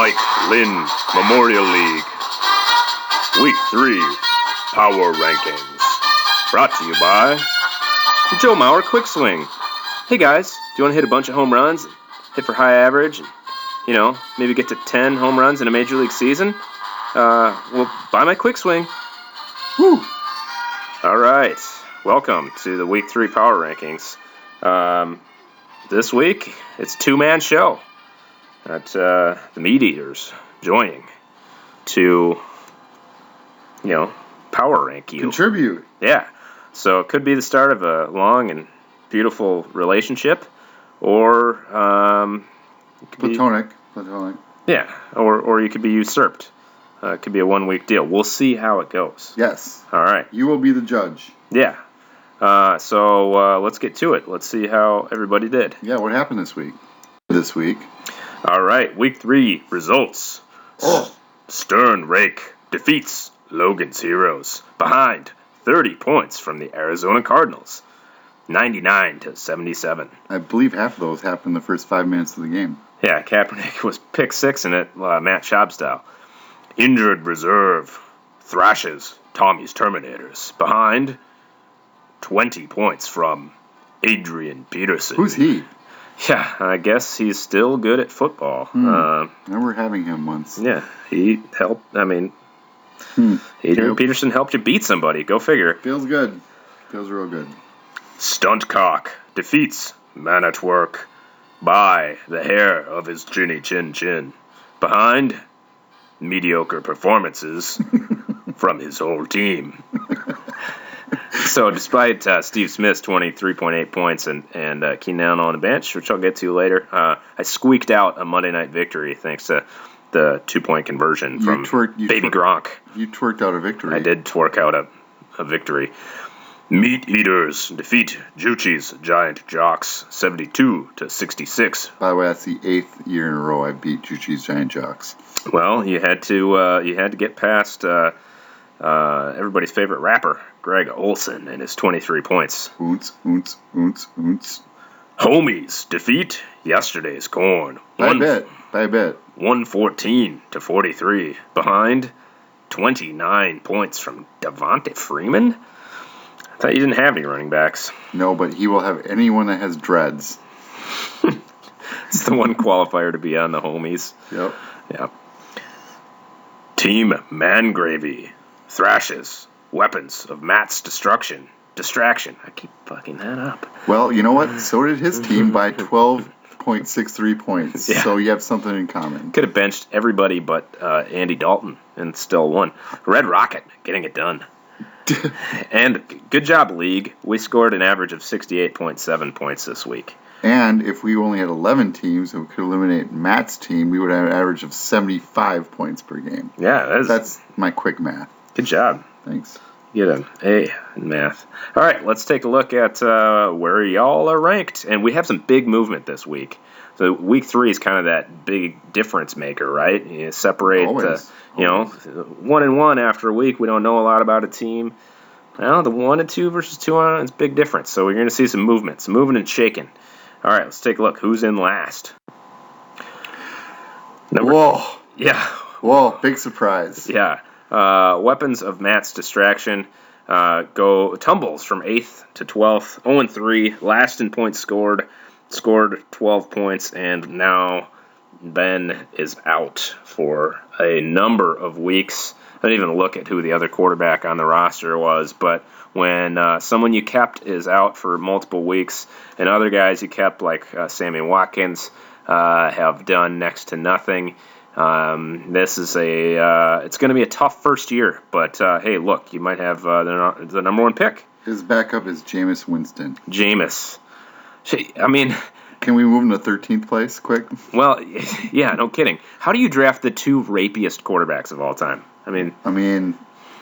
Mike Lynn Memorial League. Week 3 Power Rankings. Brought to you by the Joe Mauer Quick Swing. Hey guys, do you want to hit a bunch of home runs, hit for high average, and, maybe get to 10 home runs in a major league season? Well, buy my Quick Swing. Woo! All right, welcome to the Week 3 Power Rankings. This week, it's a two-man show. Got the Meat Eaters joining to, power rank you. Contribute. Yeah. So it could be the start of a long and beautiful relationship, or it could Platonic. Yeah, or you could be usurped. It could be a 1-week deal. We'll see how it goes. Yes. All right. You will be the judge. Yeah. So let's get to it. Let's see how everybody did. Yeah, what happened this week? All right, Week 3 results. Stern Rake defeats Logan's Heroes behind 30 points from the Arizona Cardinals, 99-77. I believe half of those happened in the first 5 minutes of the game. Yeah, Kaepernick was pick 6 in it, Matt Schaub style. Injured Reserve thrashes Tommy's Terminators behind 20 points from Adrian Peterson. Who's he? Yeah, I guess he's still good at football. I remember having him once. Yeah, he helped. Adrian Peterson helped you beat somebody. Go figure. Feels good. Feels real good. Stuntcock defeats Man at Work by the hair of his chinny chin chin. Behind mediocre performances from his whole team. So despite Steve Smith's 23.8 points and Keenan Allen on the bench, which I'll get to later, I squeaked out a Monday night victory thanks to the 2-point conversion from Baby Gronk. You twerked out a victory. I did twerk out a victory. Meat Eaters defeat Juchi's Giant Jocks 72-66. By the way, that's the 8th year in a row I beat Juchi's Giant Jocks. Well, you had to get past everybody's favorite rapper, Greg Olson, and his 23 points. Oonts. Homies defeat yesterday's Corn. By a bit. 114-43. Behind 29 points from Devonta Freeman. I thought you didn't have any running backs. No, but he will have anyone that has dreads. It's the one qualifier to be on the Homies. Yep. Team Mangravy thrashes weapons of Matt's distraction. I keep fucking that up. Well, you know what? So did his team by 12.63 points. Yeah. So you have something in common. Could have benched everybody but Andy Dalton and still won. Red Rocket getting it done. And good job, League. We scored an average of 68.7 points this week. And if we only had 11 teams and we could eliminate Matt's team, we would have an average of 75 points per game. Yeah, that's my quick math. Good job. Thanks. Get an A in math. All right, let's take a look at where y'all are ranked. And we have some big movement this week. So Week 3 is kind of that big difference maker, right? You separate Always. 1-1 after a week. We don't know a lot about a team. Well, the 1-2 versus 2-1 is a big difference. So we're going to see some movement, and shaking. All right, let's take a look. Who's in last? Whoa. Yeah. Whoa, big surprise. Yeah. Weapons of Matt's distraction tumbles from 8th to 12th, 0-3, last in points scored 12 points, and now Ben is out for a number of weeks. I didn't even look at who the other quarterback on the roster was, but when someone you kept is out for multiple weeks, and other guys you kept, like Sammy Watkins, have done next to nothing, this is it's going to be a tough first year, but hey, look, you might have the number 1 pick. His backup is Jameis Winston. I mean, can we move him to 13th place quick? Well, yeah, no kidding. How do you draft the 2 rapiest quarterbacks of all time? I mean,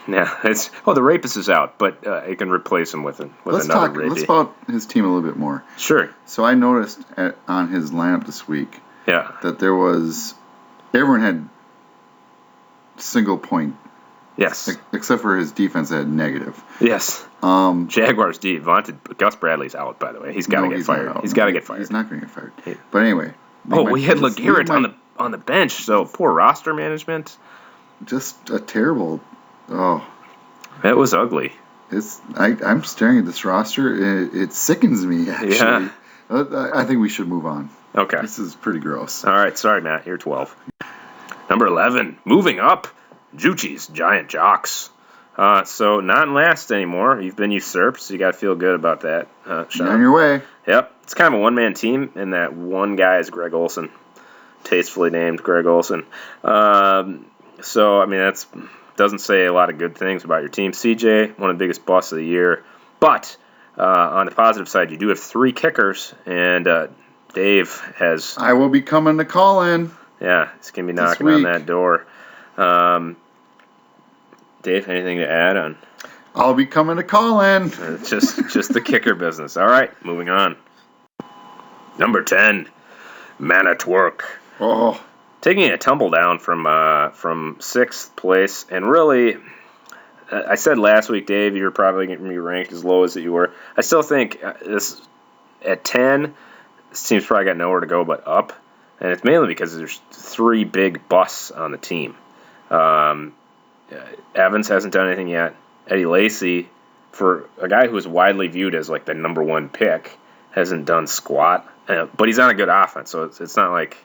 yeah, the rapist is out, but you can replace him with another rapey. Let's talk about his team a little bit more. Sure. So I noticed on his lineup this week, that everyone had single point. Yes. Except for his defense that had negative. Yes. Jaguars D. Gus Bradley's out, by the way. He's got to get fired. He's got to get fired. He's not going to get fired. But anyway. We had LeGarrette on the bench. So poor roster management. Just a terrible. Oh, it was ugly. I'm staring at this roster. It sickens me, actually. Yeah. I think we should move on. Okay. This is pretty gross. All right. Sorry, Matt. You're 12. Number 11. Moving up. Juchi's Giant Jocks. So not in last anymore. You've been usurped, so you got to feel good about that, Sean. On your way. Yep. It's kind of a one-man team, and that one guy is Greg Olson. Tastefully named Greg Olson. So, I mean, that doesn't say a lot of good things about your team. CJ, one of the biggest busts of the year. But on the positive side, you do have 3 kickers, and Dave has... I will be coming to call in. Yeah, he's going to be knocking on that door. Dave, anything to add on? I'll be coming to call in. Just the kicker business. All right, moving on. Number 10, Man at Work. Oh. Taking a tumble down from 6th place, and really, I said last week, Dave, you were probably going to be ranked as low as that you were. I still think this at 10, this team's probably got nowhere to go but up, and it's mainly because there's 3 big busts on the team. Evans hasn't done anything yet. Eddie Lacy, for a guy who is widely viewed as like the number 1 pick, hasn't done squat. But he's on a good offense, so it's not like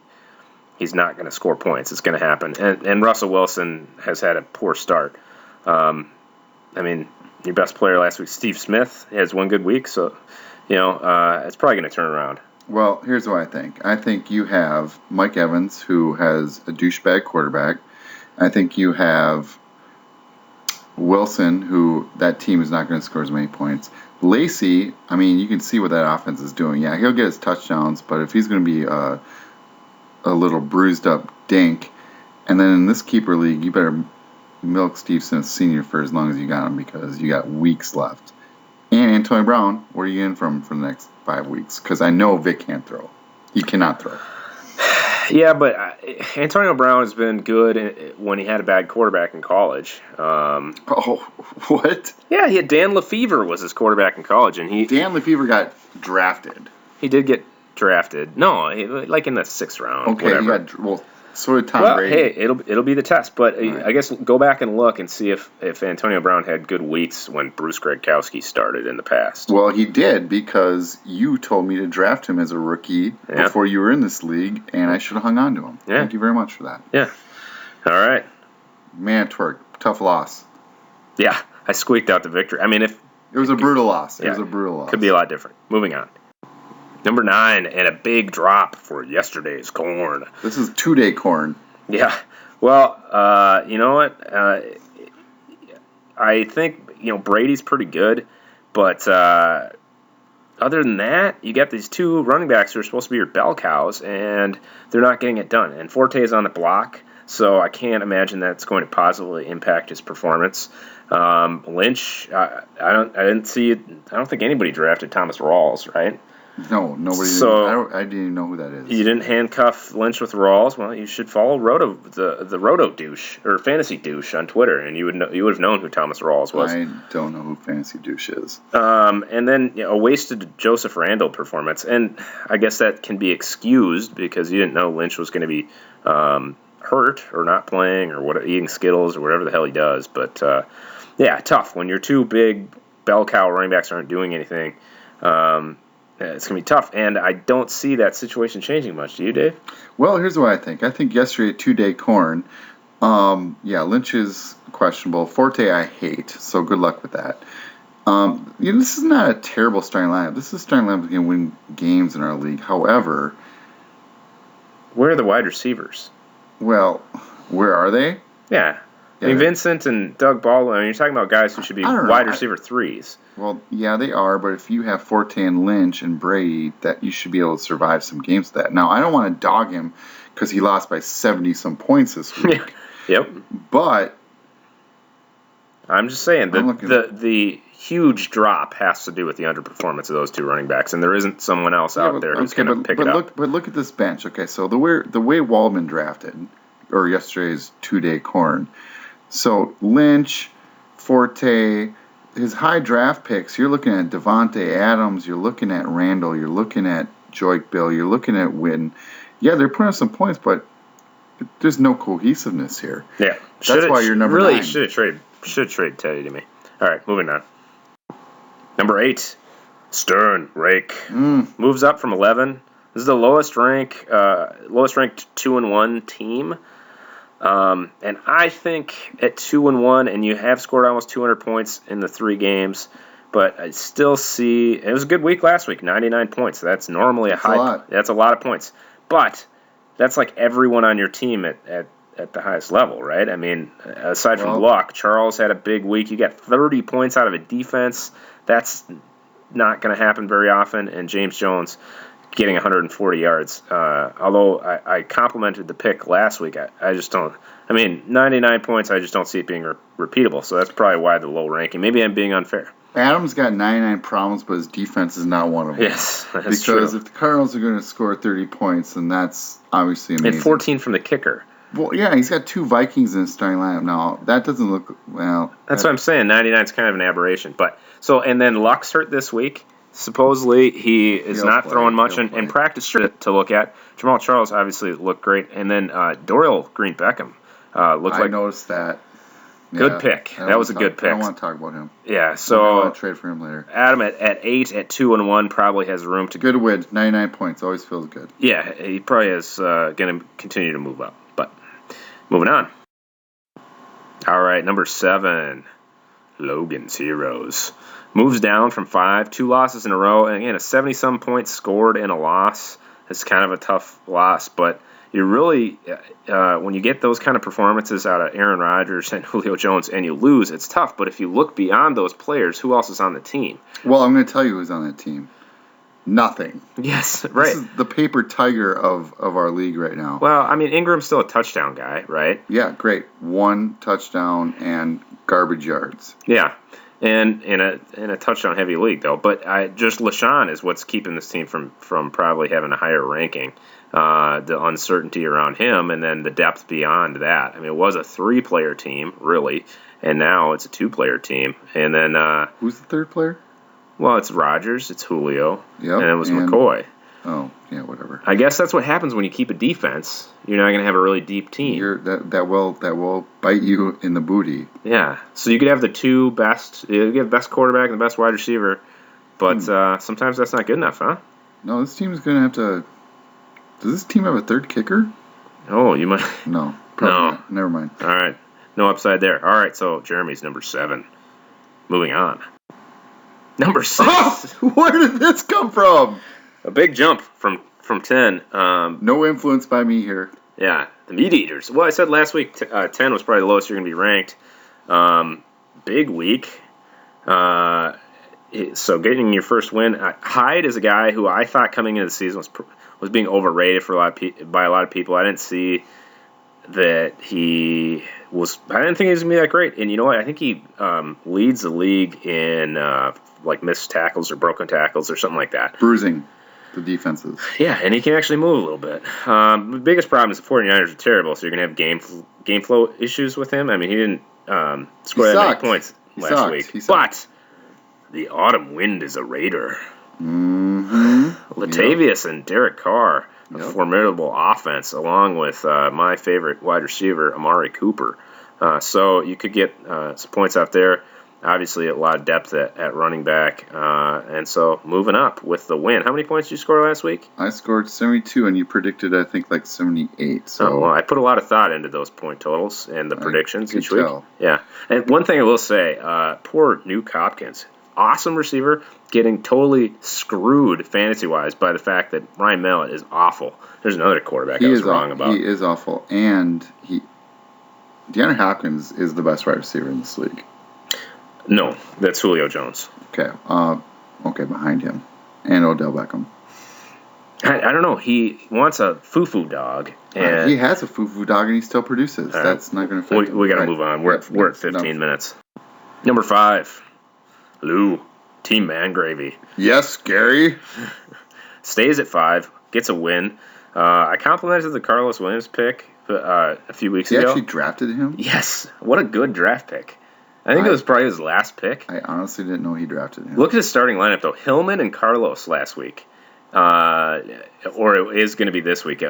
he's not going to score points. It's going to happen. And Russell Wilson has had a poor start. I mean, your best player last week, Steve Smith, has 1 good week, so it's probably going to turn around. Well, here's what I think. I think you have Mike Evans, who has a douchebag quarterback. I think you have Wilson, who that team is not going to score as many points. Lacy, I mean, you can see what that offense is doing. Yeah, he'll get his touchdowns, but if he's going to be a little bruised up dink, and then in this keeper league, you better milk Steve Smith Sr. for as long as you got him because you got weeks left. And Antonio Brown, where are you in from for the next 5 weeks? Because I know Vic can't throw. He cannot throw. Yeah, but Antonio Brown has been good when he had a bad quarterback in college. What? Yeah, he had Dan Lefevre was his quarterback in college, and Dan Lefevre got drafted. He did get drafted. No, like in the 6th round. Okay, whatever. So did Tom Brady. Hey, it'll be the test, but right. I guess go back and look and see if Antonio Brown had good weeks when Bruce Gradkowski started in the past. Well, he did because you told me to draft him as a rookie before you were in this league, and I should have hung on to him. Yeah. Thank you very much for that. Yeah. All right. Man, twerk, tough loss. Yeah, I squeaked out the victory. I mean, it was a brutal loss. It was a brutal loss. Could be a lot different. Moving on. Number 9, and a big drop for yesterday's corn. This is 2-day corn. Yeah. Well, you know what? I think, Brady's pretty good, but other than that, you got these 2 running backs who are supposed to be your bell cows, and they're not getting it done. And Forte is on the block, so I can't imagine that's going to positively impact his performance. Lynch, I don't think anybody drafted Thomas Rawls, right? No, nobody. So I didn't even know who that is. You didn't handcuff Lynch with Rawls. Well, you should follow the Roto douche or Fantasy douche on Twitter, and you would have known who Thomas Rawls was. I don't know who Fantasy douche is. And then a wasted Joseph Randle performance, and I guess that can be excused because you didn't know Lynch was going to be hurt or not playing or eating Skittles or whatever the hell he does. But yeah, tough when your 2 big bell cow running backs aren't doing anything. It's going to be tough, and I don't see that situation changing much. Do you, Dave? Well, here's what I think. I think yesterday at 2-day corn, Lynch is questionable. Forte I hate, so good luck with that. This is not a terrible starting lineup. This is a starting lineup that can win games in our league. However... Where are the wide receivers? Well, where are they? Yeah. I mean, Vincent and Doug Baldwin, you're talking about guys who should be wide receiver 3s. Well, yeah, they are, but if you have Forte and Lynch and Brady, that you should be able to survive some games with that. Now, I don't want to dog him because he lost by 70-some points this week. Yep. But... I'm just saying, the huge drop has to do with the underperformance of those 2 running backs, and there isn't someone else out there who's going to pick it up. But look at this bench. Okay, so the way Waldman drafted, or yesterday's 2-day corn... So, Lynch, Forte, his high draft picks, you're looking at Devontae Adams, you're looking at Randall, you're looking at Joyke Bill, you're looking at Witten. Yeah, they're putting up some points, but there's no cohesiveness here. Yeah. That's why you're number 9. Should have traded Teddy to me. All right, moving on. Number 8, Stern Rake moves up from 11. This is the lowest ranked 2-1 team. And I think at 2-1, and you have scored almost 200 points in the 3 games, but I still see it was a good week last week, 99 points. That's normally that's a lot of points. But that's like everyone on your team at the highest level, right? I mean, aside from luck, Charles had a big week. You got 30 points out of a defense. That's not going to happen very often. And James Jones getting 140 yards. Although I complimented the pick last week, I just don't. I mean, 99 points, I just don't see it being repeatable. So that's probably why the low ranking. Maybe I'm being unfair. Adams got 99 problems, but his defense is not one of them. Yes, that's because true. If the Cardinals are going to score 30 points, then that's obviously amazing. And 14 from the kicker. Well, yeah, he's got 2 Vikings in his starting lineup now. That doesn't look well. That's what I'm saying. 99 is kind of an aberration. But and then Luck's hurt this week. Supposedly he is not throwing much in practice to look at. Jamal Charles obviously looked great, and then Dorial Green Beckham looked like. I noticed that. Good pick. That was a good pick. I don't want to talk about him. Yeah, so I want to trade for him later. Adam at 8 at 2-1 probably has room to good win. 99 points always feels good. Yeah, he probably is going to continue to move up. But moving on. All right, number 7, Logan's Heroes moves down from 5, 2 losses in a row, and again a 70-some points scored in a loss. It's kind of a tough loss, but you really, when you get those kind of performances out of Aaron Rodgers and Julio Jones and you lose, it's tough. But if you look beyond those players, who else is on the team? Well, I'm going to tell you who's on that team. Nothing. Yes, right. This is the paper tiger of our league right now. Well, I mean, Ingram's still a touchdown guy, right? Yeah, great. 1 touchdown and garbage yards. Yeah. And in a touchdown heavy league though, but just LaShawn is what's keeping this team from probably having a higher ranking. The uncertainty around him, and then the depth beyond that. I mean, it was a 3-player team really, and now it's a 2-player team. And then who's the 3rd player? Well, it's Rodgers, it's Julio, and it was McCoy. Oh, yeah, whatever. I guess that's what happens when you keep a defense. You're not going to have a really deep team. That will bite you in the booty. Yeah. So you could have the 2 best. You get the best quarterback and the best wide receiver, but sometimes that's not good enough, huh? No, this team is going to have to. Does this team have a 3rd kicker? Oh, you might. No. Probably not. Never mind. All right. No upside there. All right. So Jeremy's number 7. Moving on. Number 6. Oh, where did this come from? A big jump from 10. No influence by me here. Yeah, the Meat Eaters. Well, I said last week 10 was probably the lowest you're going to be ranked. Big week. So getting your first win. Hyde is a guy who I thought coming into the season was being overrated by a lot of people. I didn't see that he was. I didn't think he was going to be that great. And you know what? I think he leads the league in like missed tackles or broken tackles or something like that. Bruising the defenses. Yeah, and he can actually move a little bit. The biggest problem is the 49ers are terrible, so you're going to have game flow issues with him. I mean, he didn't score that many points last week. But the autumn wind is a raider. Mm-hmm. Latavius and Derek Carr, a formidable offense, along with my favorite wide receiver, Amari Cooper. So you could get some points out there. Obviously, a lot of depth at running back. And so moving up with the win. How many points did you score last week? I scored 72, and you predicted, I think, like 78. So well, I put a lot of thought into those point totals and the predictions each week. Tell. Yeah. And one thing I will say, poor Nuke Hopkins. Awesome receiver, getting totally screwed fantasy-wise by the fact that Ryan Mallett is awful. There's another quarterback I was wrong about. He is awful. And DeAndre Hopkins is the best wide receiver in this league. No, that's Julio Jones. Okay. Okay, behind him. And Odell Beckham. I don't know. He wants a foo-foo dog. And he has a foo-foo dog, and he still produces. That's not going to affect him. We got to move on. We're at 15 minutes. Number 5, Lou, Team Mangravy. Yes, Gary. Stays at 5, gets a win. I complimented the Carlos Williams pick a few weeks ago. You actually drafted him? Yes. What a good draft pick. I think it was probably his last pick. I honestly didn't know he drafted him. Look at his starting lineup, though. Hillman and Carlos last week. Or it is going to be this week.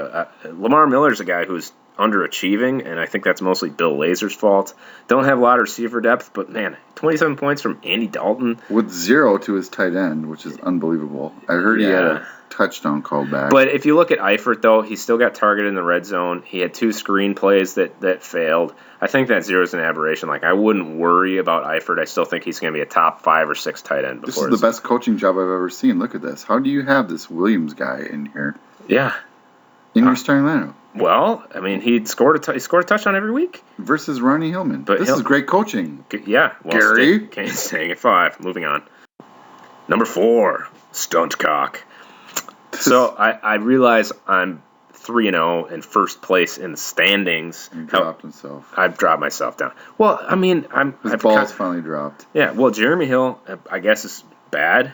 Lamar Miller's a guy who's underachieving, and I think that's mostly Bill Lazor's fault. Don't have a lot of receiver depth, but man, 27 points from Andy Dalton. With 0 to his tight end, which is unbelievable. I heard he had a touchdown called back. But if you look at Eifert, though, he still got targeted in the red zone. He had 2 screen plays that failed. I think that 0 is an aberration. Like, I wouldn't worry about Eifert. I still think he's going to be a top 5 or 6 tight end. This is the best coaching job I've ever seen. Look at this. How do you have this Williams guy in here? Yeah. In your starting lineup? Well, I mean, he scored a touchdown every week. Versus Ronnie Hillman. But this is great coaching. Yeah. Well, Gary? Staying at 5. Moving on. Number 4, Stuntcock. So I realize I'm 3-0 in first place in the standings. He dropped himself. I've dropped myself down. Well, I mean, his ball's finally dropped. Yeah. Well, Jeremy Hill, I guess, is bad.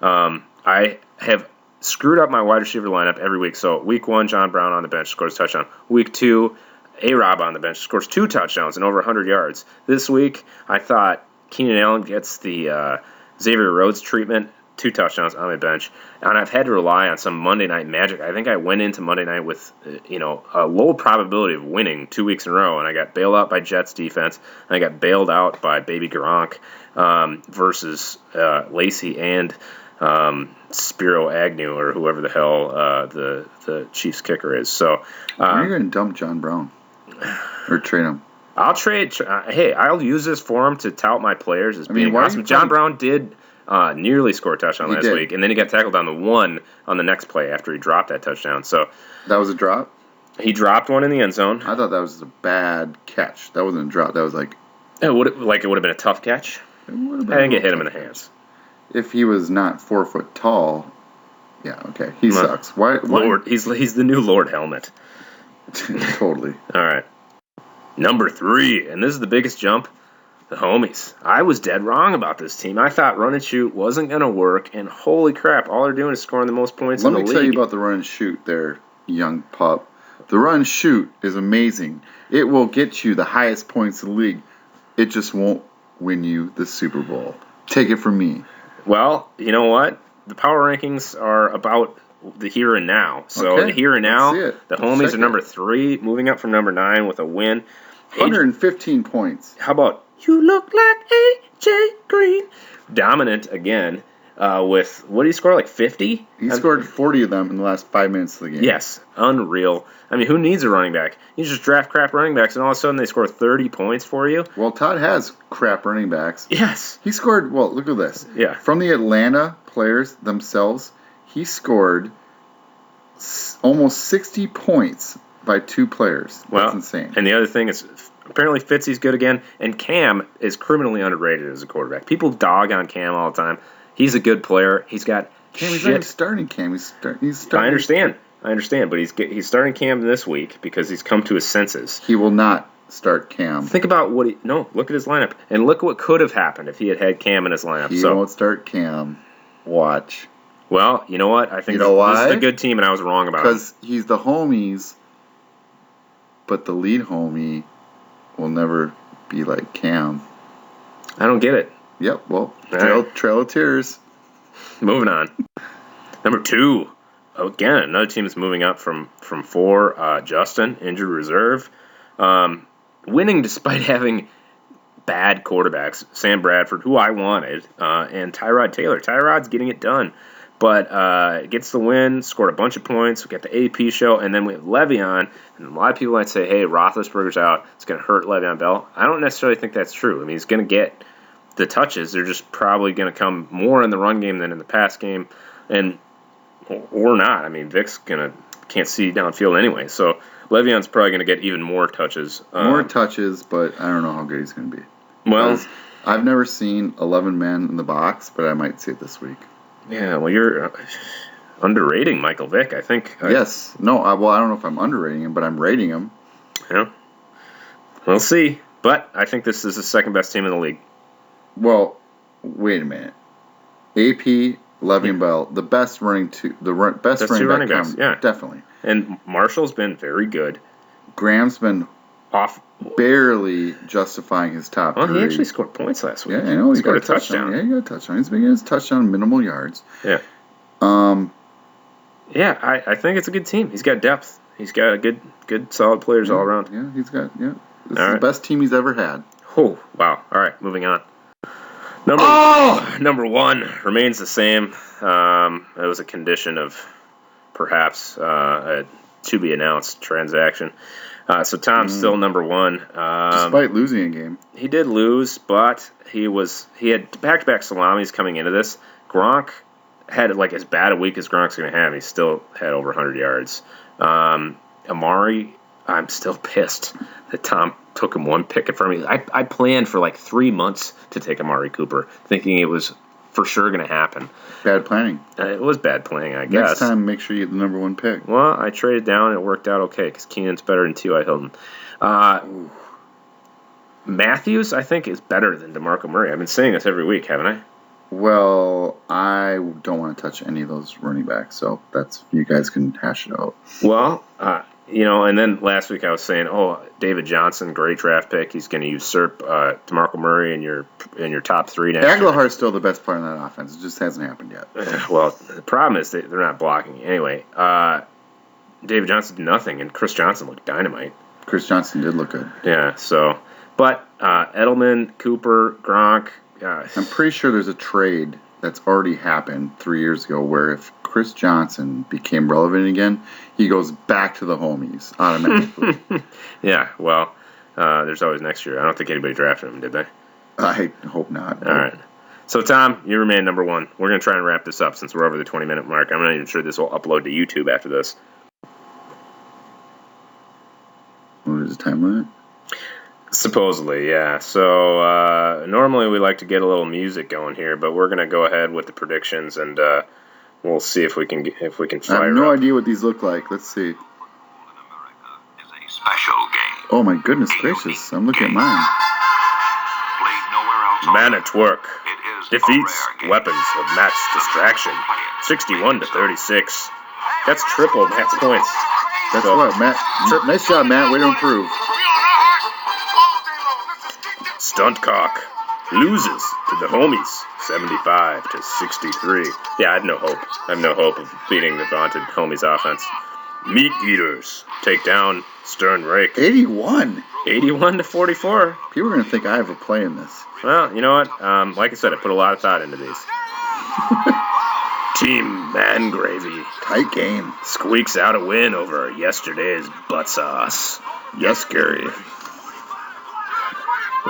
I have screwed up my wide receiver lineup every week. So week 1, John Brown on the bench scores a touchdown. Week 2, A-Rob on the bench scores 2 touchdowns and over 100 yards. This week, I thought Keenan Allen gets the Xavier Rhodes treatment, 2 touchdowns on my bench, and I've had to rely on some Monday night magic. I think I went into Monday night with a low probability of winning 2 weeks in a row, and I got bailed out by Jets defense, and I got bailed out by Baby Gronk versus Lacey and Spiro Agnew or whoever the hell the Chiefs kicker is. So are you going to dump John Brown or trade him? I'll trade. Hey, I'll use this forum to tout my players as being awesome. John Brown did nearly score a touchdown last week, and then he got tackled on the 1 on the next play after he dropped that touchdown. So that was a drop? He dropped one in the end zone. I thought that was a bad catch. That wasn't a drop. That was like... It would have been a tough catch? I think it hit him in the hands. If he was not 4 foot tall, yeah, okay. He sucks. Why? Lord, he's the new Lord Helmet. Totally. All right. Number 3, and this is the biggest jump, the homies. I was dead wrong about this team. I thought run and shoot wasn't going to work, and holy crap, all they're doing is scoring the most points in the league. Let me tell you about the run and shoot there, young pup. The run and shoot is amazing. It will get you the highest points in the league. It just won't win you the Super Bowl. Take it from me. Well, you know what? The power rankings are about the here and now. So okay, the here and now, the homies are number 3, moving up from number 9 with a win. 115 points. How about you look like A.J. Green? Dominant again with, what did he score, like 50? He scored 40 of them in the last 5 minutes of the game. Yes, unreal. I mean, who needs a running back? You just draft crap running backs, and all of a sudden they score 30 points for you? Well, Todd has crap running backs. Yes. He scored, well, look at this. Yeah. From the Atlanta players themselves, he scored almost 60 points by 2 players. That's insane. And the other thing is, apparently Fitzy's good again, and Cam is criminally underrated as a quarterback. People dog on Cam all the time. He's a good player. He's got Cam, he's not even starting Cam. He's starting. I understand, but he's starting Cam this week because he's come to his senses. He will not start Cam. Think about look at his lineup, and look what could have happened if he had Cam in his lineup. He won't start Cam. Watch. Well, you know what? I think this is a good team, and I was wrong about it. Because he's the homies, but the lead homie will never be like Cam. I don't get it. Yep, well, Trail of Tears. Moving on. Number 2. Again, another team is moving up from 4. Justin, injured reserve. Winning despite having bad quarterbacks. Sam Bradford, who I wanted, and Tyrod Taylor. Tyrod's getting it done. But gets the win, scored a bunch of points. We got the AP show, and then we have Le'Veon. And a lot of people might say, hey, Roethlisberger's out. It's going to hurt Le'Veon Bell. I don't necessarily think that's true. I mean, he's going to get the touches. They're just probably going to come more in the run game than in the pass game, or not. I mean, Vic's can't see downfield anyway. So Le'Veon's probably going to get even more touches. More touches, but I don't know how good he's going to be. Well, I've never seen 11 men in the box, but I might see it this week. Yeah, well, you're underrating Michael Vick, I think. Yes. No, I don't know if I'm underrating him, but I'm rating him. Yeah. We'll see. But I think this is the second best team in the league. Well, wait a minute. AP, Le'Veon Bell, the best running running backs. Yeah, definitely. And Marshall's been very good. Graham's been barely justifying his top 3. He actually scored points last week. Yeah, I know. He got a touchdown. Yeah, he got a touchdown. He's been getting his touchdown, minimal yards. Yeah. I think it's a good team. He's got depth. He's got good, solid players all around. Yeah, he's got. Yeah, this All is right. the best team he's ever had. Oh, wow. All right, moving on. Number one remains the same. It was a condition of perhaps a to-be-announced transaction. So Tom's still number one. Despite losing a game. He did lose, but he had back-to-back salamis coming into this. Gronk had like as bad a week as Gronk's going to have. He still had over 100 yards. Amari, I'm still pissed that Tom took him one pick from me. I planned for like 3 months to take Amari Cooper, thinking it was for sure going to happen. Bad planning. It was bad planning, I guess. Next time, make sure you get the number one pick. Well, I traded down and it worked out okay because Keenan's better than T.Y. Hilton. Matthews, I think, is better than DeMarco Murray. I've been saying this every week, haven't I? Well, I don't want to touch any of those running backs, so that's you guys can hash it out. Well, and then last week I was saying, David Johnson, great draft pick. He's going to usurp DeMarco Murray in your top three next year. Aguilar's still the best player in that offense. It just hasn't happened yet. Well, the problem is they're not blocking. Anyway, David Johnson did nothing, and Chris Johnson looked dynamite. Chris Johnson did look good. Yeah, but Edelman, Cooper, Gronk. I'm pretty sure there's a trade that's already happened 3 years ago where if Chris Johnson became relevant again, he goes back to the homies automatically. Yeah, well, there's always next year. I don't think anybody drafted him, did they? I hope not. All right. So, Tom, you remain number one. We're going to try and wrap this up since we're over the 20-minute mark. I'm not even sure this will upload to YouTube after this. What is the time limit? Supposedly, yeah. So normally we like to get a little music going here, but we're gonna go ahead with the predictions, and we'll see if we can fire I have no up. idea what these look like. Let's see. Special game. Oh my goodness gracious! I'm looking at mine. Played nowhere else on Man at work It is a defeats rare game. weapons of Matt's distraction, 61-36. That's triple Matt's points. That's So- what, Matt. Nice job, Matt. Way to improve. Stuntcock loses to the homies, 75-63. Yeah, I have no hope. I have no hope of beating the vaunted homies offense. Meat Eaters take down Stern Rake, 81. 81-44. People are gonna think I have a play in this. Well, you know what? Like I said, I put a lot of thought into these. Team Man Gravy Tight game. squeaks out a win over yesterday's butt sauce. Yes, Gary.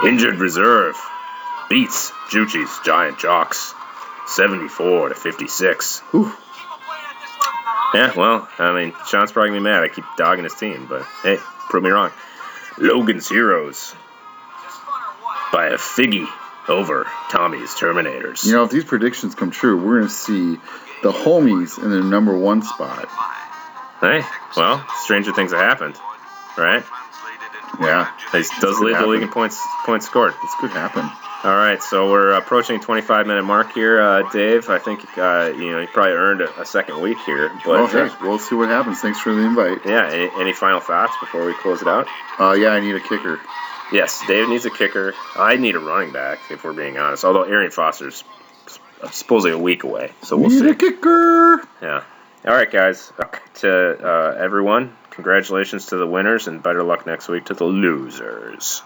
Injured Reserve beats Juchi's Giant Jocks, 74-56. Whew. Yeah, well, I mean, Sean's probably gonna be mad. I keep dogging his team, but hey, prove me wrong. Logan's Heroes by a figgy over Tommy's Terminators. You know, if these predictions come true, we're gonna see the homies in their number one spot. Hey, well, stranger things have happened, right? Yeah, He does lead the league in points scored. this could happen. All right, so we're approaching 25-minute mark here, Dave. I think you probably earned a second week here, but Hey, we'll see what happens. Thanks for the invite. yeah. Any final thoughts before we close it out? Yeah, I need a kicker. Yes, Dave needs a kicker. I need a running back, if we're being honest. Although Arian Foster's supposedly a week away, so we'll Need see. a kicker. Yeah. All right, guys. To everyone, congratulations to the winners, and better luck next week to the losers.